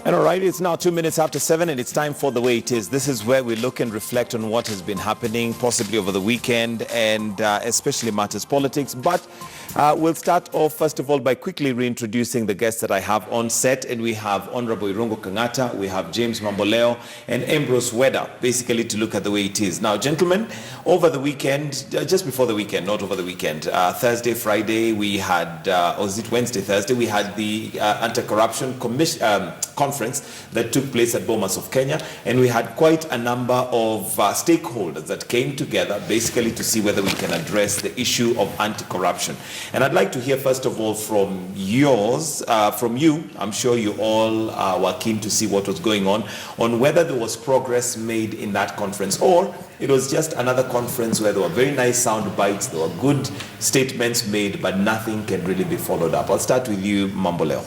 And all right, it's now 2 minutes after 7 and it's time for The Way It Is. This is where we look and reflect on what has been happening, possibly over the weekend, and especially matters politics. But we'll start off, first of all, by quickly reintroducing the guests that I have on set. And we have Honorable Irungo Kangata, we have James Mamboleo, and Ambrose Weda, basically to look at the way it is. Now, gentlemen, over the weekend, just before the weekend, not over the weekend, Thursday, Friday, we had, or is it Wednesday, Thursday, we had the Anti-Corruption Conference that took place at Bomas of Kenya, and we had quite a number of stakeholders that came together basically to see whether we can address the issue of anti-corruption. And I'd like to hear first of all from you. I'm sure you all were keen to see what was going on whether there was progress made in that conference, or it was just another conference where there were very nice sound bites, there were good statements made, but nothing can really be followed up. I'll start with you, Mamboleo.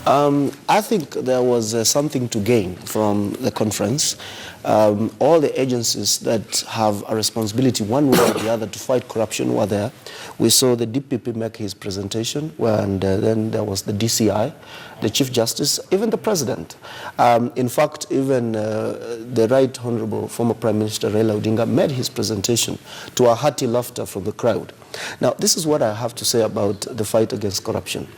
I think there was something to gain from the conference. All the agencies that have a responsibility one way or the other to fight corruption were there. We saw the DPP make his presentation, and then there was the DCI, the Chief Justice, even the President. In fact, even the Right Honorable former Prime Minister Raila Odinga made his presentation to a hearty laughter from the crowd. Now, this is what I have to say about the fight against corruption.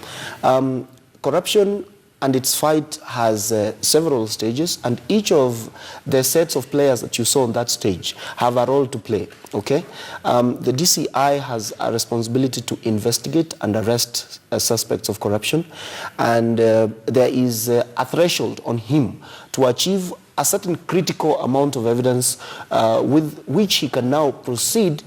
Corruption and its fight has several stages, and each of the sets of players that you saw on that stage have a role to play, okay? The DCI has a responsibility to investigate and arrest suspects of corruption, and there is a threshold on him to achieve a certain critical amount of evidence with which he can now proceed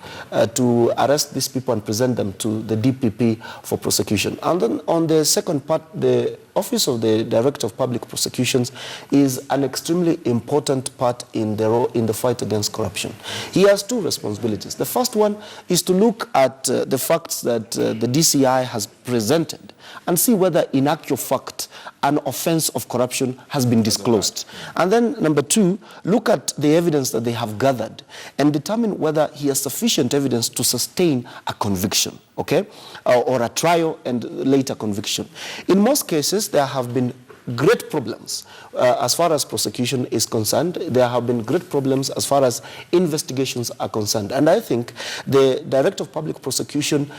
to arrest these people and present them to the DPP for prosecution. And then on the second part, the Office of the Director of Public Prosecutions is an extremely important part in the fight against corruption. He has two responsibilities. The first one is to look at the facts that the DCI has presented and see whether in actual fact an offense of corruption has been disclosed. And then number two, look at the evidence that they have gathered and determine whether he has sufficient evidence to sustain a conviction, okay, or a trial and later conviction. In most cases, there have been great problems as far as prosecution is concerned. There have been great problems as far as investigations are concerned. And I think the Director of Public Prosecution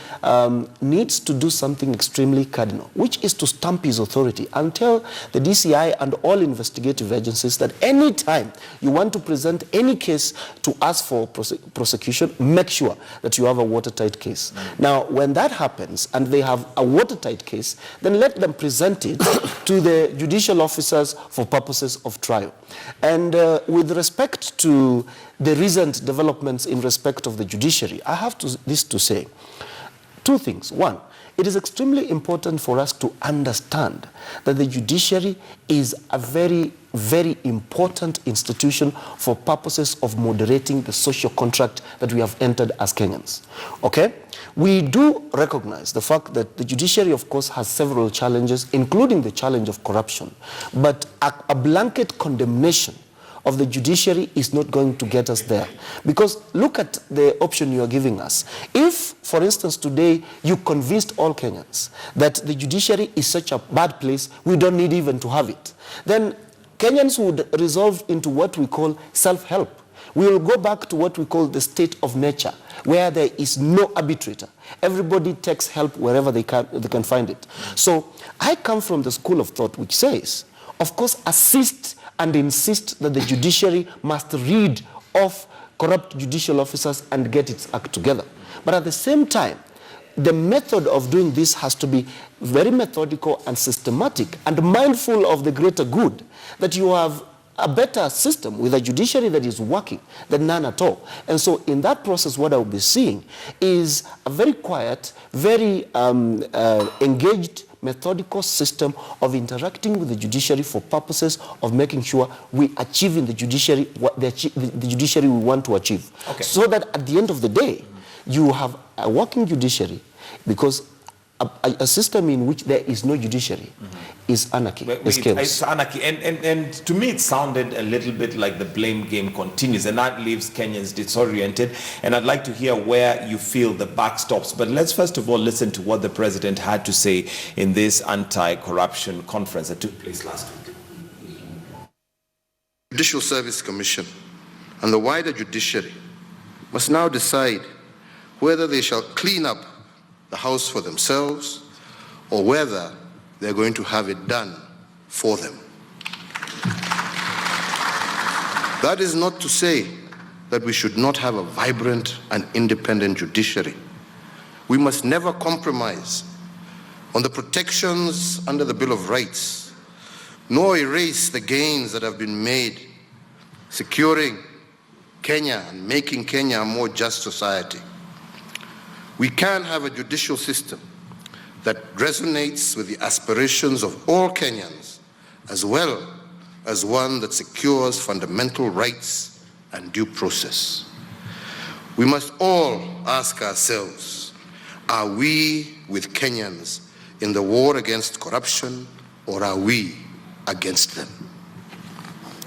needs to do something extremely cardinal, which is to stamp his authority and tell the DCI and all investigative agencies that any time you want to present any case to ask for prosecution, make sure that you have a watertight case. Now, when that happens and they have a watertight case, then let them present it to the judicial officers for purposes of trial. And with respect to the recent developments in respect of the judiciary, I have this to say. Two things. One, it is extremely important for us to understand that the judiciary is a very, very important institution for purposes of moderating the social contract that we have entered as Kenyans. Okay? We do recognize the fact that the judiciary, of course, has several challenges, including the challenge of corruption. But a blanket condemnation of the judiciary is not going to get us there. Because look at the option you are giving us. If, for instance, today you convinced all Kenyans that the judiciary is such a bad place, we don't need even to have it, then Kenyans would resolve into what we call self-help. We will go back to what we call the state of nature, where there is no arbitrator. Everybody takes help wherever they can find it. So I come from the school of thought which says, of course, assist and insist that the judiciary must rid off corrupt judicial officers and get its act together. But at the same time, the method of doing this has to be very methodical and systematic and mindful of the greater good, that you have a better system with a judiciary that is working than none at all. And so in that process, what I'll be seeing is a very quiet, very engaged, methodical system of interacting with the judiciary for purposes of making sure we achieve in the judiciary what the judiciary we want to achieve. Okay. So that at the end of the day, you have a working judiciary, because a system in which there is no judiciary is anarchy. It's anarchy. And to me, it sounded a little bit like the blame game continues, and that leaves Kenyans disoriented. And I'd like to hear where you feel the buck stops. But let's first of all listen to what the president had to say in this anti-corruption conference that took place last week. Judicial Service Commission and the wider judiciary must now decide whether they shall clean up the house for themselves or whether they're going to have it done for them. That is not to say that we should not have a vibrant and independent judiciary. We must never compromise on the protections under the Bill of Rights, nor erase the gains that have been made securing Kenya and making Kenya a more just society. We can have a judicial system that resonates with the aspirations of all Kenyans, as well as one that secures fundamental rights and due process. We must all ask ourselves, are we with Kenyans in the war against corruption, or are we against them?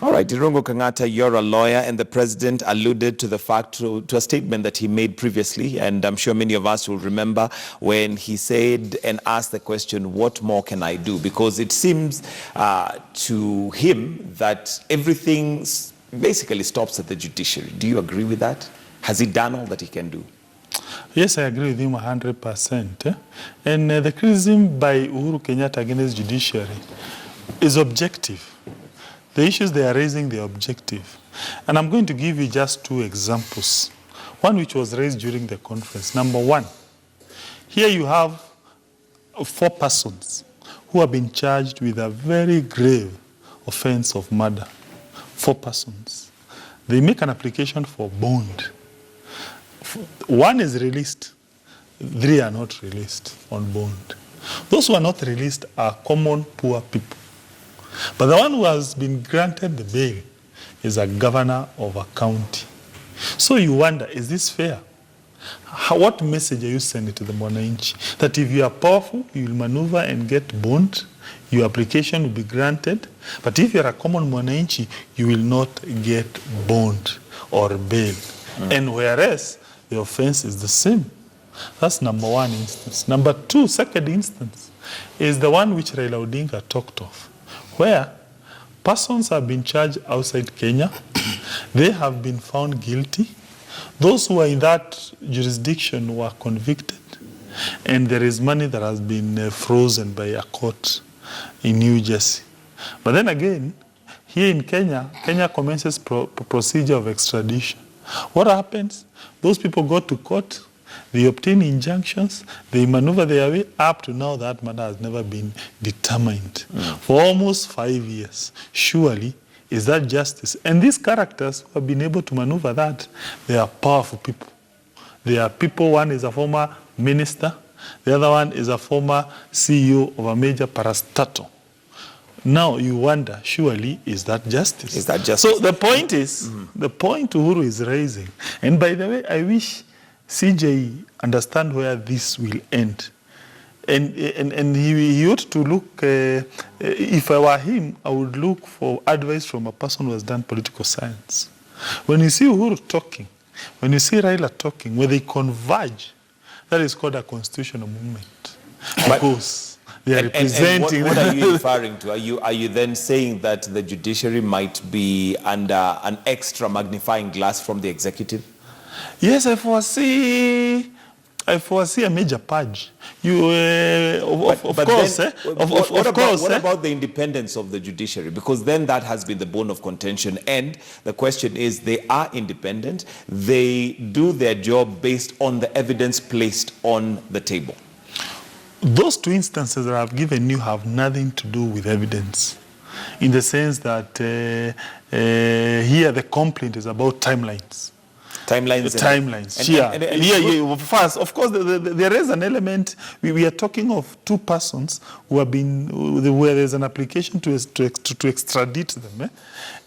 All right, Irungu Kangata, you're a lawyer, and the president alluded to the fact, to a statement that he made previously, and I'm sure many of us will remember when he said and asked the question, what more can I do? Because it seems to him that everything basically stops at the judiciary. Do you agree with that? Has he done all that he can do? Yes, I agree with him 100%. And the criticism by Uhuru Kenyatta against judiciary is objective. The issues they are raising, they are objective. And I'm going to give you just two examples. One which was raised during the conference. Number one, here you have 4 persons who have been charged with a very grave offense of murder. 4 persons. They make an application for bond. 1 is released, 3 are not released on bond. Those who are not released are common poor people. But the one who has been granted the bail is a governor of a county. So you wonder, is this fair? What message are you sending to the Mwananchi? That if you are powerful, you will maneuver and get bond, your application will be granted. But if you are a common Mwananchi, you will not get bond or bail. And whereas the offense is the same. That's number one instance. Number two, second instance, is the one which Raila Odinga talked of, where persons have been charged outside Kenya, they have been found guilty. Those who are in that jurisdiction were convicted, and there is money that has been frozen by a court in New Jersey. But then again, here in Kenya, Kenya commences procedure of extradition. What happens? Those people go to court, they obtain injunctions, they maneuver their way. Up to now, that matter has never been determined. For almost 5 years. Surely, is that justice? And these characters who have been able to maneuver that, they are powerful people. They are people, one is a former minister, the other one is a former CEO of a major parastatal. Now you wonder, surely, is that justice? Is that justice? So the point is, the point Uhuru is raising, and by the way, I wish CJ understand where this will end. And he ought to look, if I were him, I would look for advice from a person who has done political science. When you see Uhuru talking, when you see Raila talking, when they converge, that is called a constitutional movement. Because they are representing. And what are you referring to? Are you then saying that the judiciary might be under an extra magnifying glass from the executive? Yes, I foresee a major purge. What about the independence of the judiciary? Because then that has been the bone of contention. And the question is, they are independent. They do their job based on the evidence placed on the table. Those 2 instances that I've given you have nothing to do with evidence, in the sense that here the complaint is about timelines. Timelines. First, of course, there is an element. We are talking of 2 persons who have been, where there's an application to extradite them,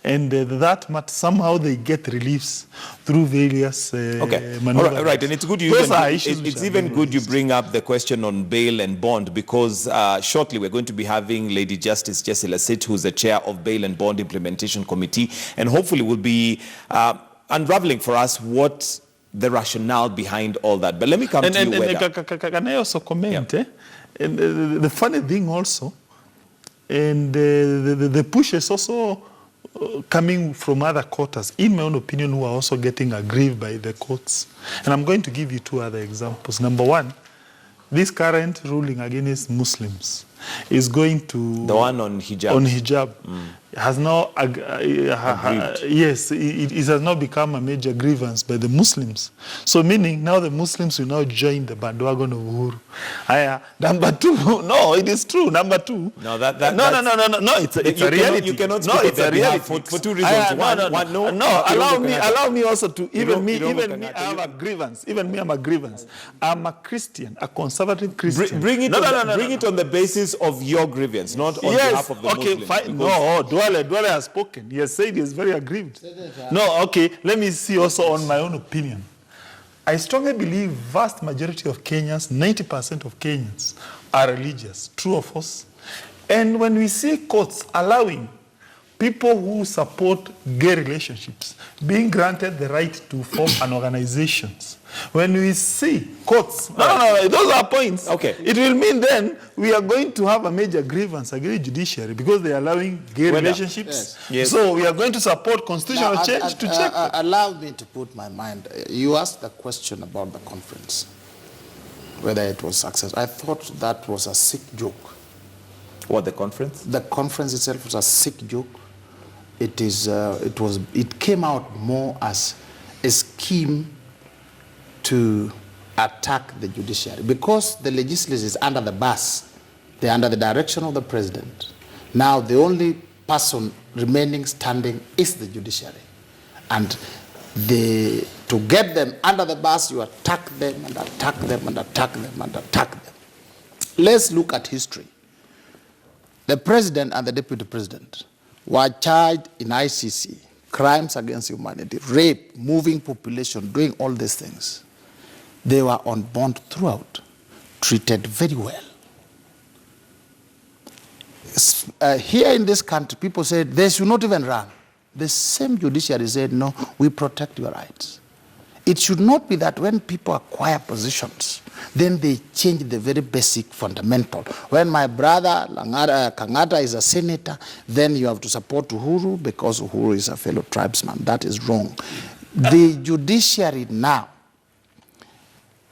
and that somehow they get reliefs through various maneuvers. All right, and it's good it's even good you bring up the question on bail and bond, because shortly we're going to be having Lady Justice Jessie Lasit, who's the chair of Bail and Bond Implementation Committee, and hopefully will be unraveling for us what the rationale behind all that. But let me come to you. Can I also comment? Yeah. And the funny thing also, and the push is also coming from other quarters, in my own opinion, who are also getting aggrieved by the courts. And I'm going to give you 2 other examples. Number one, this current ruling against Muslims is going to... The one on hijab. On hijab. Has now... yes, it has now become a major grievance by the Muslims. So meaning now the Muslims will now join the bandwagon of Uhuru. Number 2, no, it is true. Number 2. No, No, it's a reality. You cannot speak no, it's on a their reality. behalf for 2 reasons. Allow me also to, even me, I have a grievance. Even me, I'm a grievance. I'm a Christian, a conservative Christian. Bring it on the basis of your grievance, not on behalf of the Muslims. Fine. No, Duale has spoken. He has said he is very aggrieved. No, okay, let me see also on my own opinion. I strongly believe vast majority of Kenyans, 90% of Kenyans, are religious. True or false? And when we see courts allowing people who support gay relationships being granted the right to form an organization, when we see courts, no, those are points. Okay. It will mean then we are going to have a major grievance against judiciary because they are allowing gay relationships. Yes. So we are going to support constitutional change to check. Allow me to put my mind. You asked the question about the conference, whether it was successful. I thought that was a sick joke. What, the conference? The conference itself was a sick joke. It came out more as a scheme to attack the judiciary because the legislature is under the bus. They're under the direction of the president. Now the only person remaining standing is the judiciary. And to get them under the bus, you attack them and attack them and attack them and attack them. Let's look at history. The president and the deputy president were charged in ICC, crimes against humanity, rape, moving population, doing all these things. They were on bond throughout, treated very well. Here in this country, people said they should not even run. The same judiciary said, no, we protect your rights. It should not be that when people acquire positions, then they change the very basic fundamental. When my brother Kangata is a senator, then you have to support Uhuru because Uhuru is a fellow tribesman. That is wrong. The judiciary now,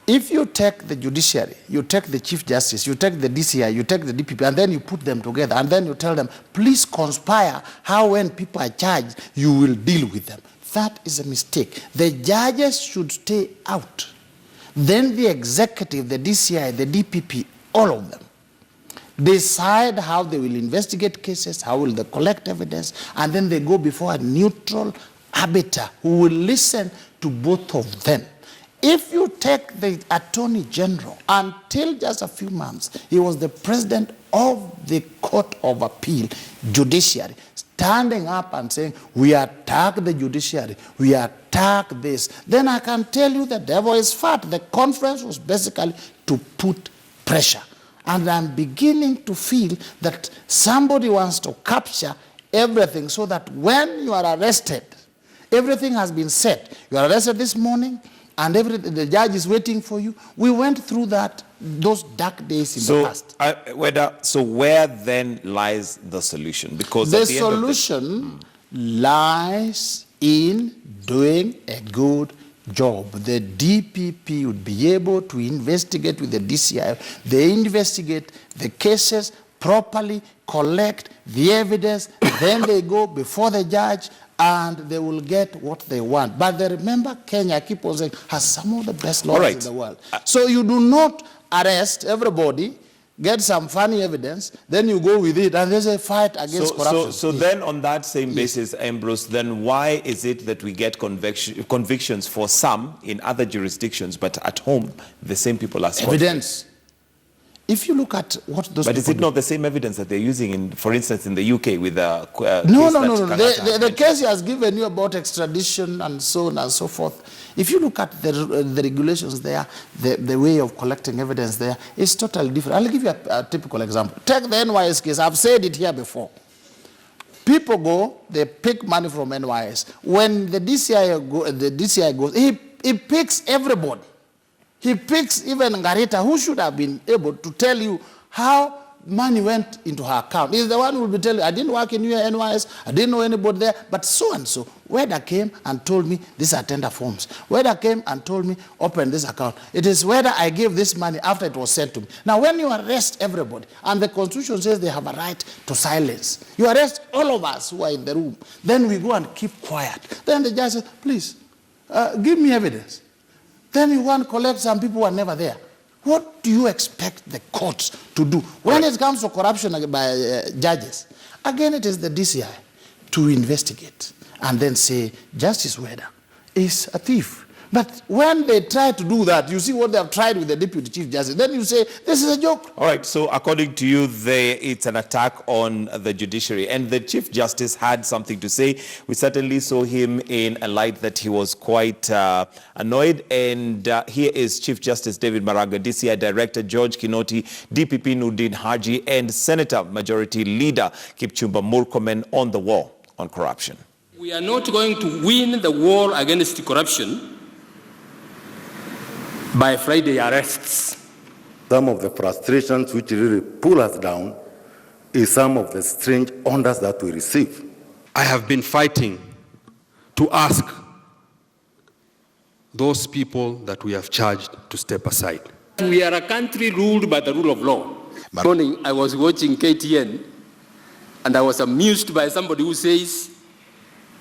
if you take the judiciary, you take the Chief Justice, you take the DCI, you take the DPP, and then you put them together, and then you tell them, please conspire how when people are charged, you will deal with them. That is a mistake. The judges should stay out. Then the executive, the DCI, the DPP, all of them, decide how they will investigate cases, how will they collect evidence, and then they go before a neutral arbiter who will listen to both of them. If you take the Attorney General, until just a few months, he was the president of the Court of Appeal, Judiciary, standing up and saying, we attack the judiciary, we attack this. Then I can tell you the devil is fat. The conference was basically to put pressure. And I'm beginning to feel that somebody wants to capture everything so that when you are arrested, everything has been set. You are arrested this morning, and the judge is waiting for you. We went through those dark days in the past. So where then lies the solution? Because the solution lies in doing a good job. The DPP would be able to investigate with the DCI. They investigate the cases properly, collect the evidence, then they go before the judge, and they will get what they want. But they remember, Kenya, I keep on saying, has some of the best lawyers in the world. So you do not arrest everybody, get some funny evidence, then you go with it, and there's a fight against corruption. So then on that same basis, Ambrose, then why is it that we get convictions for some in other jurisdictions, but at home, the same people are scot-free? Evidence. If you look at what those But is it not the same evidence that they're using, in, for instance, in the UK with the No. The case he has given you about extradition and so on and so forth, if you look at the regulations there, the way of collecting evidence there is totally different. I'll give you a typical example. Take the NYS case. I've said it here before. People go, they pick money from NYS. When the DCI goes, he picks everybody. He picks even Ngarita, who should have been able to tell you how money went into her account. He's the one who will be telling, I didn't work in NYS, I didn't know anybody there, but so-and-so. Whether came and told me, these are tender forms. Whether came and told me, open this account. It is whether I gave this money after it was sent to me. Now, when you arrest everybody, and the Constitution says they have a right to silence, you arrest all of us who are in the room, then we go and keep quiet. Then the judge says, please, give me evidence. Then you want to collect some people who are never there. What do you expect the courts to do? When it comes to corruption by judges, again, it is the DCI to investigate and then say, Justice Weda is a thief. But when they try to do that, you see what they have tried with the Deputy Chief Justice. Then you say, this is a joke. All right, so according to you, it's an attack on the judiciary. And the Chief Justice had something to say. We certainly saw him in a light that he was quite annoyed. And here is Chief Justice David Maraga, DCI Director George Kinoti, DPP Nudin Haji, and Senator Majority Leader Kipchumba Murkomen on the war on corruption. We are not going to win the war against corruption by Friday arrests. Some of the frustrations which really pull us down is some of the strange orders that we receive. I have been fighting to ask those people that we have charged to step aside. We are a country ruled by the rule of law. This morning I was watching KTN and I was amused by somebody who says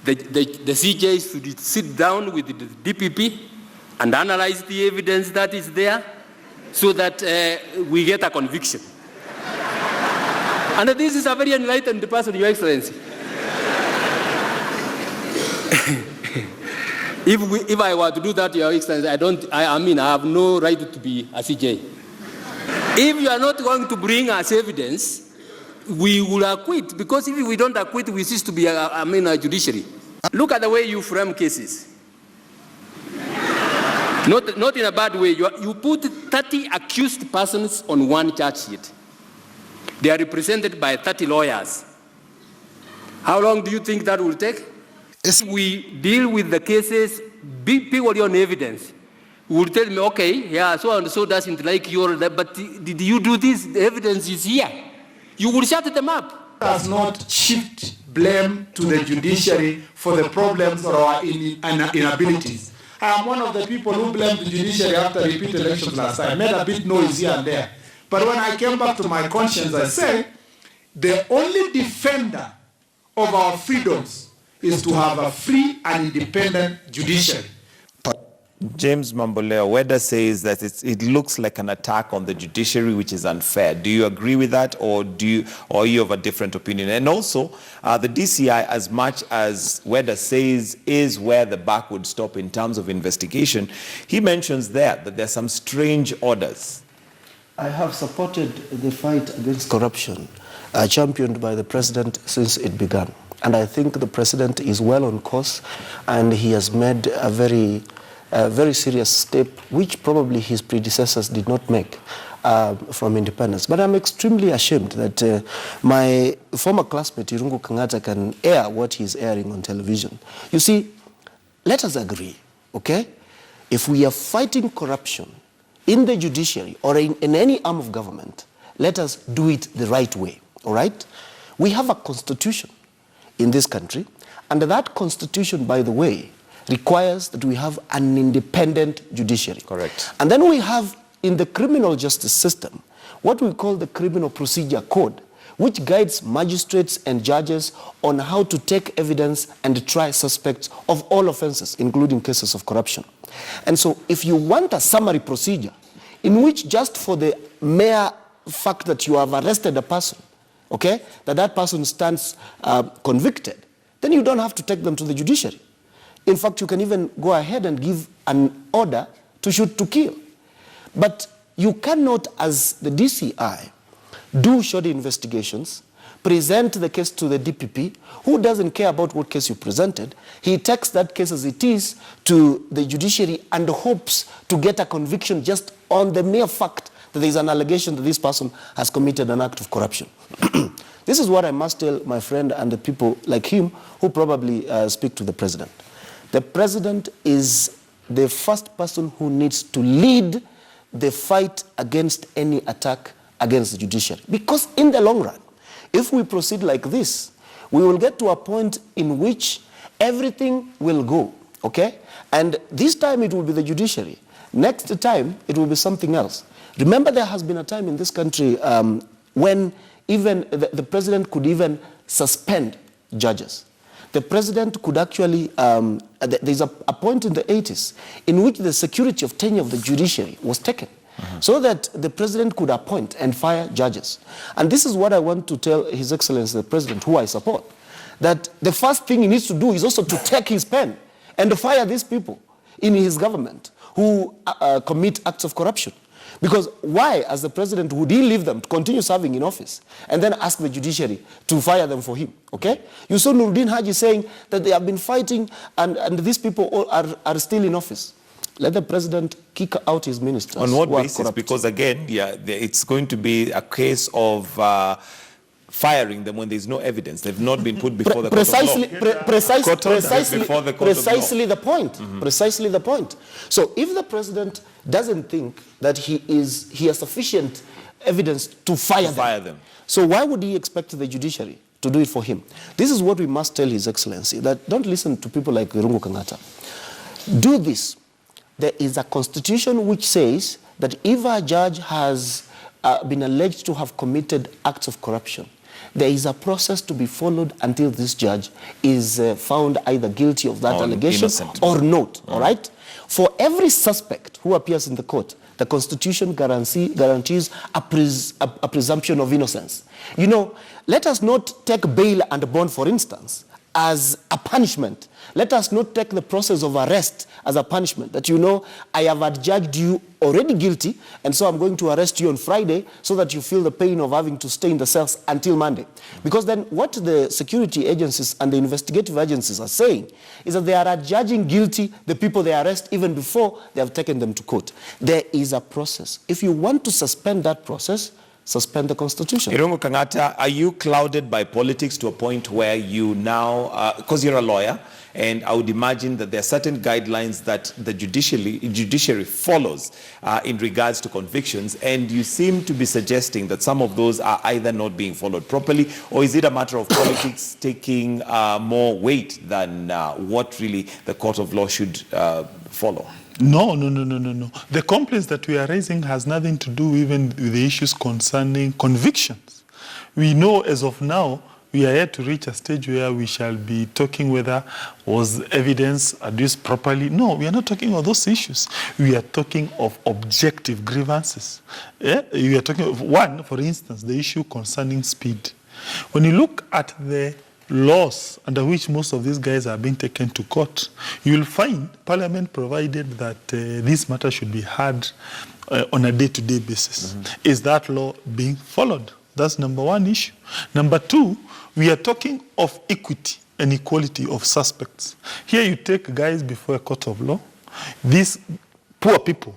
the CJ should sit down with the DPP and analyze the evidence that is there so that we get a conviction. And this is a very enlightened person, Your Excellency. If I were to do that, Your Excellency, I have no right to be a CJ. If you are not going to bring us evidence, we will acquit, because if we don't acquit, we cease to be a judiciary. Look at the way you frame cases. Not in a bad way. You put 30 accused persons on one charge sheet. They are represented by 30 lawyers. How long do you think that will take? If we deal with the cases purely on evidence, you will tell me, okay, yeah, so and so doesn't like your, but did you do this? The evidence is here. You will shut them up. Does not shift blame to the judiciary for the problems or our inabilities. I am one of the people who blamed the judiciary after repeat elections last time. I made a bit noise here and there. But when I came back to my conscience, I said, the only defender of our freedoms is to have a free and independent judiciary. James Mamboleo, Weda says that it looks like an attack on the judiciary, which is unfair. Do you agree with that, or are you of a different opinion? And also, the DCI, as much as Weda says is where the buck would stop in terms of investigation, he mentions there that there's some strange orders. I have supported the fight against corruption championed by the president since it began. And I think the president is well on course, and he has made a very serious step, which probably his predecessors did not make from independence. But I'm extremely ashamed that my former classmate, Irungu Kangata, can air what he's airing on television. You see, let us agree, okay? If we are fighting corruption in the judiciary or in any arm of government, let us do it the right way, all right? We have a constitution in this country, and that constitution, by the way, requires that we have an independent judiciary. Correct. And then we have in the criminal justice system what we call the Criminal Procedure Code, which guides magistrates and judges on how to take evidence and try suspects of all offenses, including cases of corruption. And so if you want a summary procedure in which just for the mere fact that you have arrested a person, okay, that person stands convicted, then you don't have to take them to the judiciary. In fact, you can even go ahead and give an order to shoot to kill. But you cannot, as the DCI, do shoddy investigations, present the case to the DPP, who doesn't care about what case you presented. He takes that case as it is to the judiciary and hopes to get a conviction just on the mere fact that there is an allegation that this person has committed an act of corruption. This is what I must tell my friend and the people like him who probably speak to the president. The president is the first person who needs to lead the fight against any attack against the judiciary. Because in the long run, if we proceed like this, we will get to a point in which everything will go, okay? And this time it will be the judiciary. Next time, it will be something else. Remember, there has been a time in this country when even the president could even suspend judges. The president could actually, there's a point in the 80s in which the security of tenure of the judiciary was taken, so that the president could appoint and fire judges. And this is what I want to tell His Excellency the President, who I support, that the first thing he needs to do is also to take his pen and fire these people in his government who commit acts of corruption. Because why, as the president, would he leave them to continue serving in office and then ask the judiciary to fire them for him, okay? You saw Nuruddin Haji saying that they have been fighting and these people all are still in office. Let the president kick out his ministers. On what basis? Corrupt. Because again, it's going to be a case of firing them when there's no evidence. They've not been put before the court of law. Precisely the point. Precisely the point. So if the president doesn't think that he has sufficient evidence to fire them, so why would he expect the judiciary to do it for him? This is what we must tell His Excellency, that don't listen to people like Irungu Kangata. Do this. There is a constitution which says that if a judge has been alleged to have committed acts of corruption, there is a process to be followed until this judge is found either guilty of that allegation or not, all right? For every suspect who appears in the court, the Constitution guarantees a presumption of innocence. You know, let us not take bail and bond, for instance, as a punishment. Let us not take the process of arrest as a punishment, that, you know, I have adjudged you already guilty, and so I'm going to arrest you on Friday so that you feel the pain of having to stay in the cells until Monday. Because then what the security agencies and the investigative agencies are saying is that they are adjudging guilty the people they arrest even before they have taken them to court. There is a process. If you want to suspend that process, suspend the Constitution. Irungu Kangata, are you clouded by politics to a point where you now, because you're a lawyer, and I would imagine that there are certain guidelines that the judiciary follows in regards to convictions, and you seem to be suggesting that some of those are either not being followed properly, or is it a matter of politics taking more weight than what really the court of law should follow? No. The complaints that we are raising has nothing to do even with the issues concerning convictions. We know as of now, we are yet to reach a stage where we shall be talking whether was evidence adduced properly. No, we are not talking about those issues. We are talking of objective grievances. Yeah? We are talking of one, for instance, the issue concerning speed. When you look at the laws under which most of these guys are being taken to court, you will find Parliament provided that this matter should be heard on a day-to-day basis. Is that law being followed? That's number one issue. Number two, we are talking of equity and equality of suspects. Here you take guys before a court of law. These poor people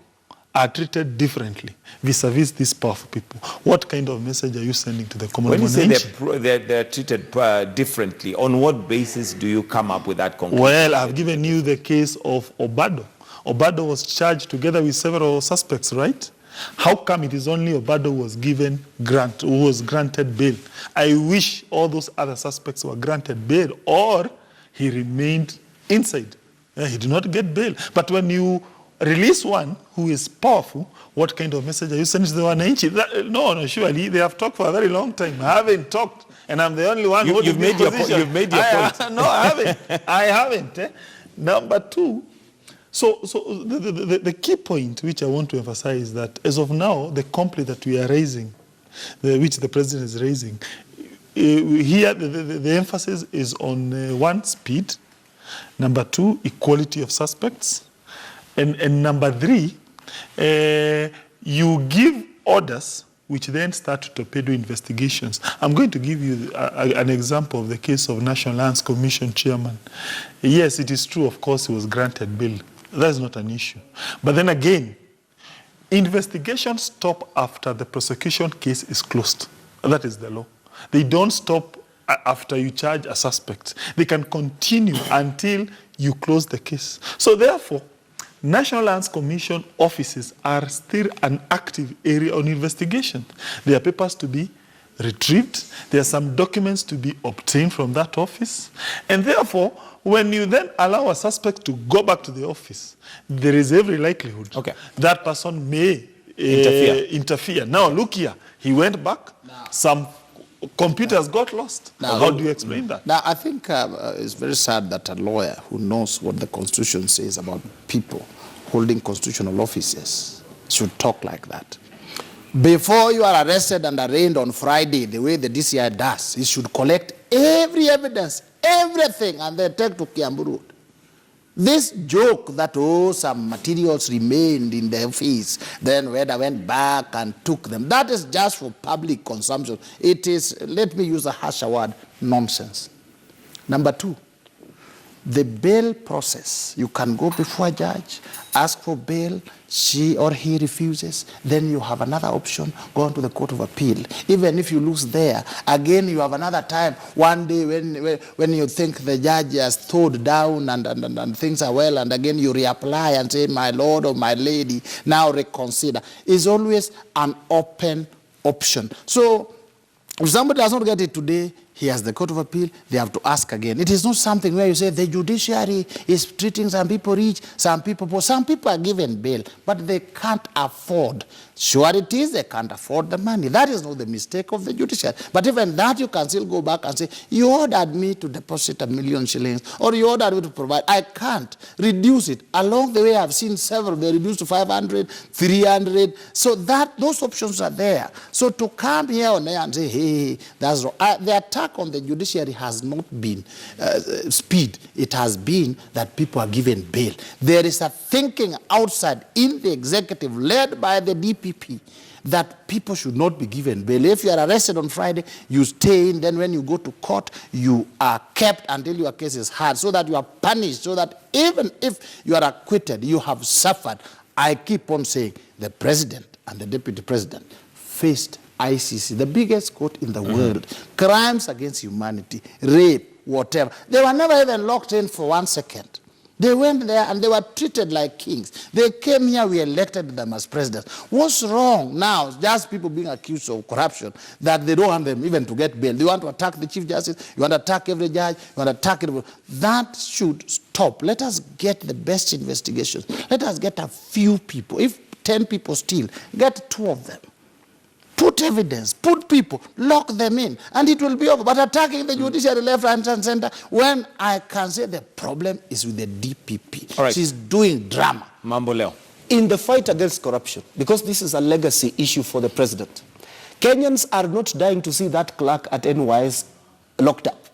are treated differently vis-a-vis these powerful people. What kind of message are you sending to the common man? When you say they're treated differently, on what basis do you come up with that conclusion? Well, I've given you the case of Obado. Obado was charged together with several suspects, right? How come it is only Obado who was granted bail? I wish all those other suspects were granted bail, or he remained inside. He did not get bail. But when you release one who is powerful, what kind of message are you sending to the wananchi? No, surely they have talked for a very long time. I haven't talked, and I'm the only one you've made your point. You've made your point. No, I haven't. I haven't. Number two, so the key point which I want to emphasize is that as of now, the complaint that we are raising, which the president is raising, here the emphasis is on one, speed. Number two, equality of suspects. And number three, you give orders which then start to torpedo investigations. I'm going to give you an example of the case of National Lands Commission chairman. Yes, it is true, of course, he was granted bail. That's not an issue. But then again, investigations stop after the prosecution case is closed. That is the law. They don't stop after you charge a suspect. They can continue until you close the case. So therefore, National Lands Commission offices are still an active area on investigation. There are papers to be retrieved. There are some documents to be obtained from that office. And therefore, when you then allow a suspect to go back to the office, there is every likelihood that person may interfere. Now, look here. He went back. Some computers got lost. How do you explain that? Now, I think it's very sad that a lawyer who knows what the Constitution says about people holding constitutional offices should talk like that. Before you are arrested and arraigned on Friday, the way the DCI does, he should collect every evidence, everything, and then take to Kiambu Road. This joke that, some materials remained in the office, then when I went back and took them, that is just for public consumption. It is, let me use a harsher word, nonsense. Number two, the bail process. You can go before a judge, ask for bail, she or he refuses, then you have another option, go on to the Court of Appeal. Even if you lose there, again you have another time, one day when you think the judge has thawed down and things are well, and again you reapply and say, my lord or my lady, now reconsider. It's always an open option. So if somebody does not get it today, he has the Court of Appeal, they have to ask again. It is not something where you say the judiciary is treating some people rich, some people poor. Some people are given bail, but they can't afford. Sure it is, they can't afford the money. That is not the mistake of the judiciary. But even that, you can still go back and say, you ordered me to deposit 1 million shillings, or you ordered me to provide. I can't reduce it. Along the way, I've seen several. They reduced to 500, 300. So those options are there. So to come here on there and say, hey, that's wrong. The attack on the judiciary has not been speed. It has been that people are given bail. There is a thinking outside in the executive led by the DPP that people should not be given bail. If you are arrested on Friday, you stay in. Then when you go to court, you are kept until your case is heard, so that you are punished, so that even if you are acquitted, you have suffered. I keep on saying the president and the deputy president faced ICC, the biggest court in the world, crimes against humanity, rape, whatever. They were never even locked in for 1 second. They went there and they were treated like kings. They came here, we elected them as presidents. What's wrong now? Just people being accused of corruption, that they don't want them even to get bail. They want to attack the Chief Justice, you want to attack every judge, you want to attack everyone. That should stop. Let us get the best investigations. Let us get a few people. If 10 people steal, get 2 of them. Put evidence, put people, lock them in, and it will be over. But attacking the judiciary left, right, and center, when I can say the problem is with the DPP. All right. She's doing drama. Mambo Leo. In the fight against corruption, because this is a legacy issue for the president, Kenyans are not dying to see that clerk at NYS locked up.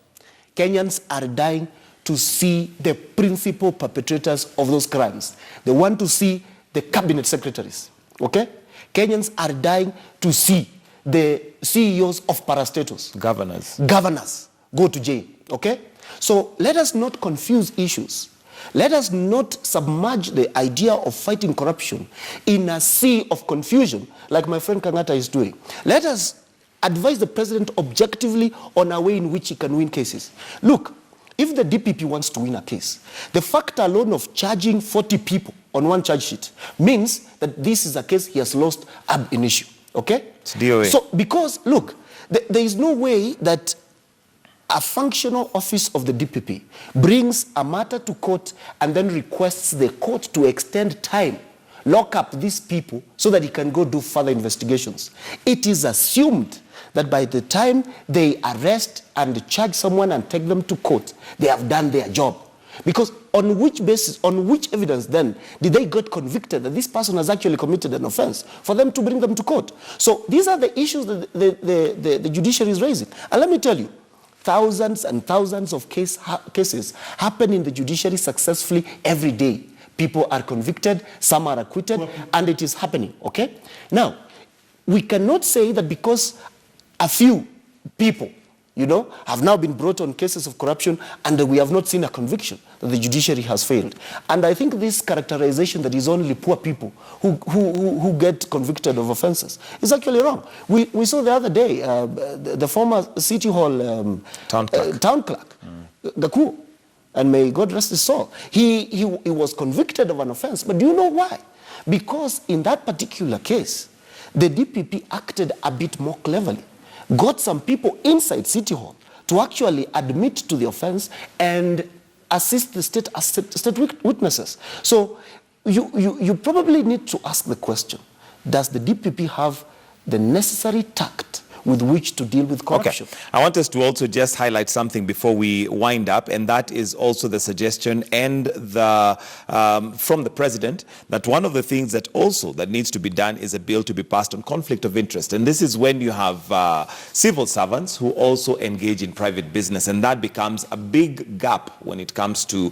Kenyans are dying to see the principal perpetrators of those crimes. They want to see the cabinet secretaries, okay? Kenyans are dying to see the CEOs of parastatals, governors go to jail, okay? So let us not confuse issues. Let us not submerge the idea of fighting corruption in a sea of confusion like my friend Kangata is doing. Let us advise the president objectively on a way in which he can win cases. Look, if the DPP wants to win a case, the fact alone of charging 40 people on one charge sheet means that this is a case he has lost ab initio, okay? It's DOA. So, because, look, there is no way that a functional office of the DPP brings a matter to court and then requests the court to extend time, lock up these people so that he can go do further investigations. It is assumed that by the time they arrest and charge someone and take them to court, they have done their job. Because on which basis, on which evidence then did they get convicted that this person has actually committed an offense for them to bring them to court? So these are the issues that the judiciary is raising. And let me tell you, thousands and thousands of cases happen in the judiciary successfully every day. People are convicted, some are acquitted, and it is happening, okay? Now, we cannot say that because a few people, have now been brought on cases of corruption and we have not seen a conviction that the judiciary has failed. And I think this characterization that is only poor people who get convicted of offenses is actually wrong. We saw the other day the former City Hall town clerk, Gaku, And may God rest his soul. He was convicted of an offense. But do you know why? Because in that particular case, the DPP acted a bit more cleverly, got some people inside City Hall to actually admit to the offense and assist the state witnesses. So you probably need to ask the question, does the DPP have the necessary tact with which to deal with corruption? Okay. I want us to also just highlight something before we wind up, and that is also the suggestion and the from the president that one of the things that needs to be done is a bill to be passed on conflict of interest. And this is when you have civil servants who also engage in private business, and that becomes a big gap when it comes to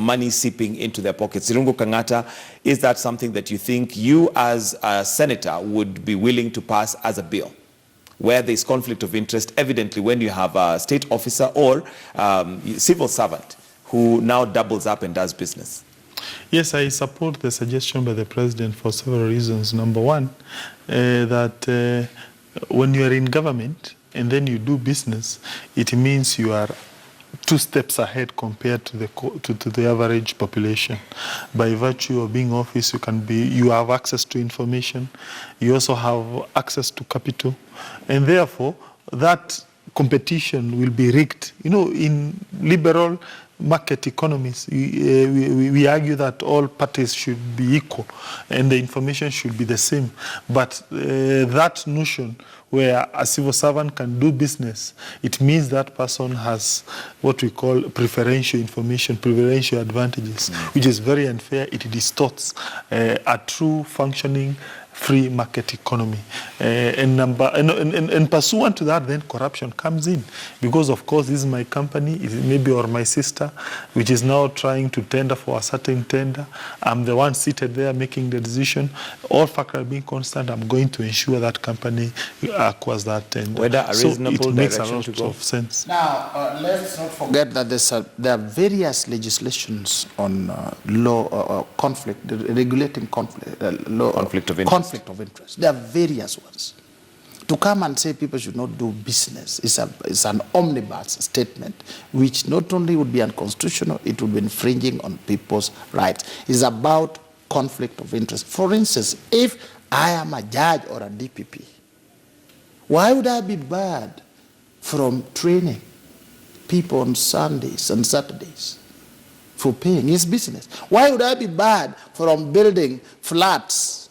money seeping into their pockets. Irungu Kangata, is that something that you think you as a senator would be willing to pass as a bill, where there's conflict of interest, evidently when you have a state officer or civil servant who now doubles up and does business? Yes, I support the suggestion by the president for several reasons. Number one, that when you are in government and then you do business, it means you are 2 steps ahead compared to the average population. By virtue of being office, you have access to information. You also have access to capital, and therefore that competition will be rigged. In liberal market economies, we argue that all parties should be equal and the information should be the same. But that notion where a civil servant can do business, it means that person has what we call preferential information, preferential advantages, which is very unfair. It distorts a true functioning free market economy. And pursuant to that, then corruption comes in. Because, of course, this is my company, maybe or my sister, which is now trying to tender for a certain tender. I'm the one seated there making the decision. All factors being constant, I'm going to ensure that company acquires that tender. Whether a reasonable it makes a direction lot to go. of sense. Now, let's not forget that there are various legislations on regulating conflict of interest. There are various ones. To come and say people should not do business is an omnibus statement, which not only would be unconstitutional, it would be infringing on people's rights. It's about conflict of interest. For instance, if I am a judge or a DPP, why would I be barred from training people on Sundays and Saturdays for paying? It's business. Why would I be barred from building flats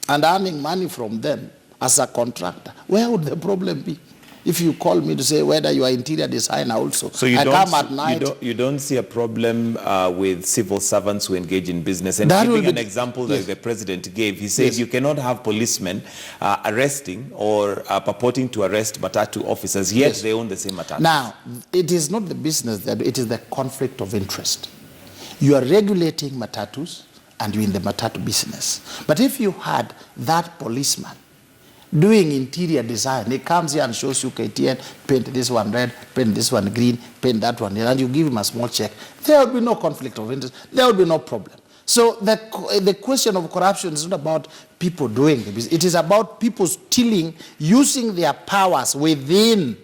and earning money from them as a contractor? Where would the problem be? If you call me to say whether you are interior designer also, so I come at night. You don't see a problem with civil servants who engage in business. And giving an example that the president gave, he said you cannot have policemen arresting or purporting to arrest Matatu officers, yet they own the same Matatu. Now, it is not the business, it is the conflict of interest. You are regulating Matatus and you're in the Matatu business. But if you had that policeman doing interior design, he comes here and shows you KTN, paint this one red, paint this one green, paint that one, and you give him a small check, there will be no conflict of interest, there will be no problem. So the question of corruption is not about people doing the business, it is about people stealing, using their powers within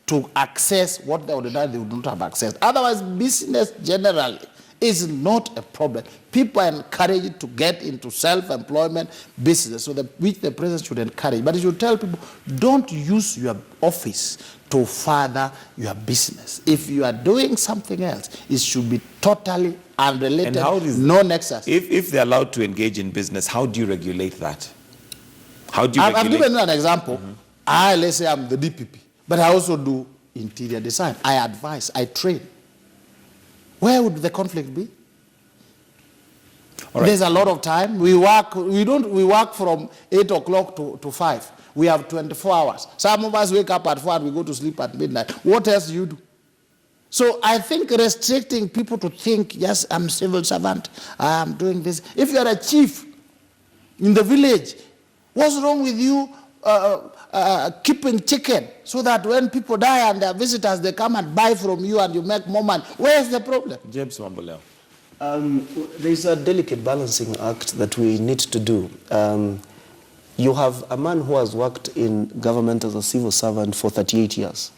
to access what they would not have access. Otherwise, business generally is not a problem. People are encouraged to get into self-employment business, so which the president should encourage. But you should tell people, don't use your office to further your business. If you are doing something else, it should be totally unrelated, no nexus. If they're allowed to engage in business, how do you regulate that? How do you regulate? I've given you an example. Let's say I'm the DPP, but I also do interior design. I advise, I train. Where would the conflict be? Right. There's a lot of time. We work from 8 o'clock to 5. We have 24 hours. Some of us wake up at 4 and we go to sleep at midnight. What else do you do? So I think restricting people to think, yes, I'm a civil servant, I'm doing this. If you are a chief in the village, what's wrong with you keeping chicken so that when people die and their visitors, they come and buy from you and you make more money? Where's the problem? James Wamboleo. There's a delicate balancing act that we need to do. You have a man who has worked in government as a civil servant for 38 years.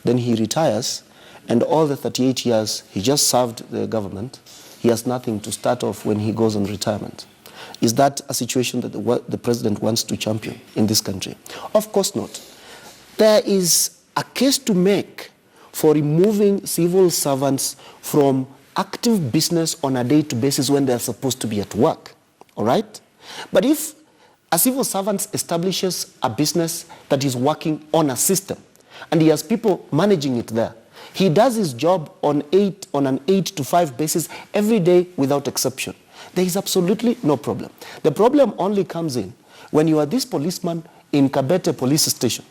Then he retires and all the 38 years he just served the government, he has nothing to start off when he goes on retirement. Is that a situation that the president wants to champion in this country? Of course not. There is a case to make for removing civil servants from active business on a day-to-day basis when they're supposed to be at work, all right? But if a civil servant establishes a business that is working on a system, and he has people managing it there, he does his job on an 8 to 5 basis every day without exception. There is absolutely no problem. The problem only comes in when you are this policeman in Kabete police station,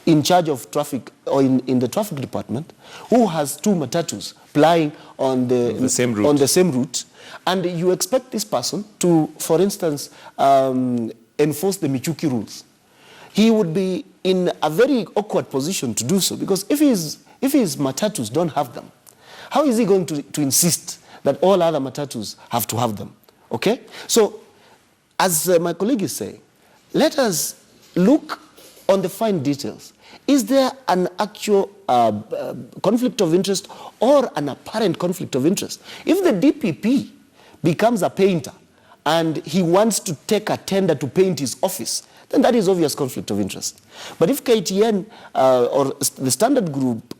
in charge of traffic, or in the traffic department, who has 2 matatus plying on the same route, and you expect this person to, for instance, enforce the Michuki rules. He would be in a very awkward position to do so, because if his matatus don't have them, how is he going to insist that all other matatus have to have them? Okay? So, as my colleague is saying, let us look on the fine details. Is there an actual conflict of interest or an apparent conflict of interest? If the DPP becomes a painter and he wants to take a tender to paint his office, then that is obvious conflict of interest. But if KTN or the Standard Group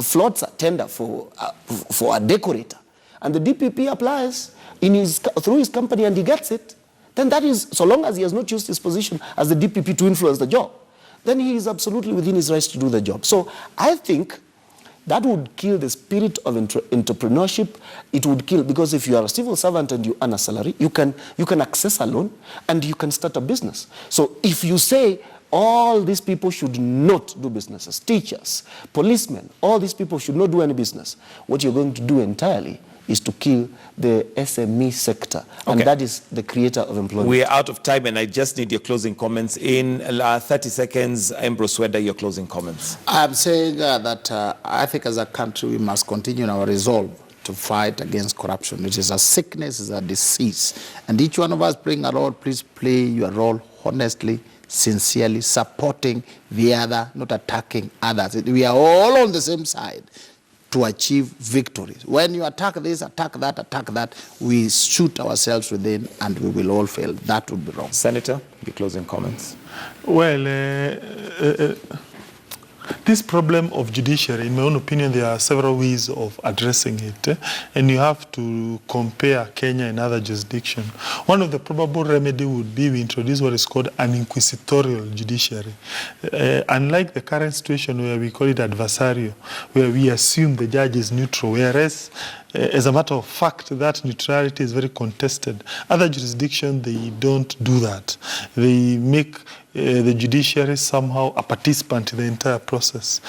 floats a tender for a decorator, and the DPP applies through his company and he gets it, then that is, so long as he has not used his position as the DPP to influence the job, then he is absolutely within his rights to do the job. So I think that would kill the spirit of entrepreneurship. It would kill, because if you are a civil servant and you earn a salary, you can access a loan and you can start a business. So if you say all these people should not do businesses, teachers, policemen, all these people should not do any business, what you're going to do entirely is to kill the SME sector. And that is the creator of employment. We are out of time, and I just need your closing comments. In 30 seconds, Ambrose Sweda, your closing comments. I'm saying that I think as a country we must continue our resolve to fight against corruption. It is a sickness, it's a disease. And each one of us playing a role, please play your role honestly, sincerely, supporting the other, not attacking others. We are all on the same side to achieve victories. When you attack this, attack that, we shoot ourselves within and we will all fail. That would be wrong. Senator, your closing comments. Well, this problem of judiciary, in my own opinion, there are several ways of addressing it, and you have to compare Kenya and other jurisdictions. One of the probable remedy would be we introduce what is called an inquisitorial judiciary. Unlike the current situation where we call it adversarial, where we assume the judge is neutral, whereas as a matter of fact, that neutrality is very contested. Other jurisdictions, they don't do that. They make the judiciary somehow a participant in the entire process.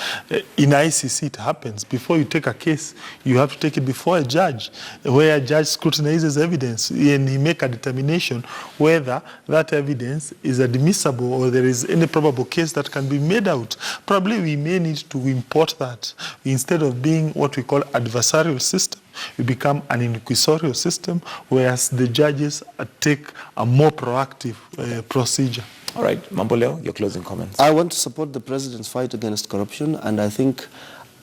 In ICC, it happens. Before you take a case, you have to take it before a judge, where a judge scrutinizes evidence and he make a determination whether that evidence is admissible or there is any probable case that can be made out. Probably we may need to import that. Instead of being what we call adversarial system, we become an inquisitorial system, whereas the judges take a more proactive procedure. All right, Mamboleo, your closing comments. I want to support the president's fight against corruption, and I think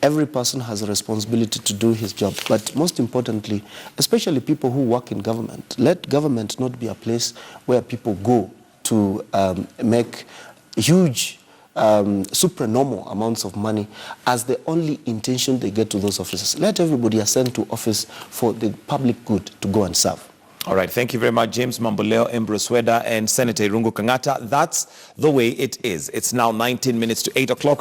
every person has a responsibility to do his job. But most importantly, especially people who work in government, let government not be a place where people go to make huge supranormal amounts of money as the only intention they get to those offices. Let everybody ascend to office for the public good to go and serve. All right, thank you very much, James Mamboleo, Ambrose Sweda, and Senator Irungu Kangata. That's the way it is. It's now 19 minutes to 8 o'clock.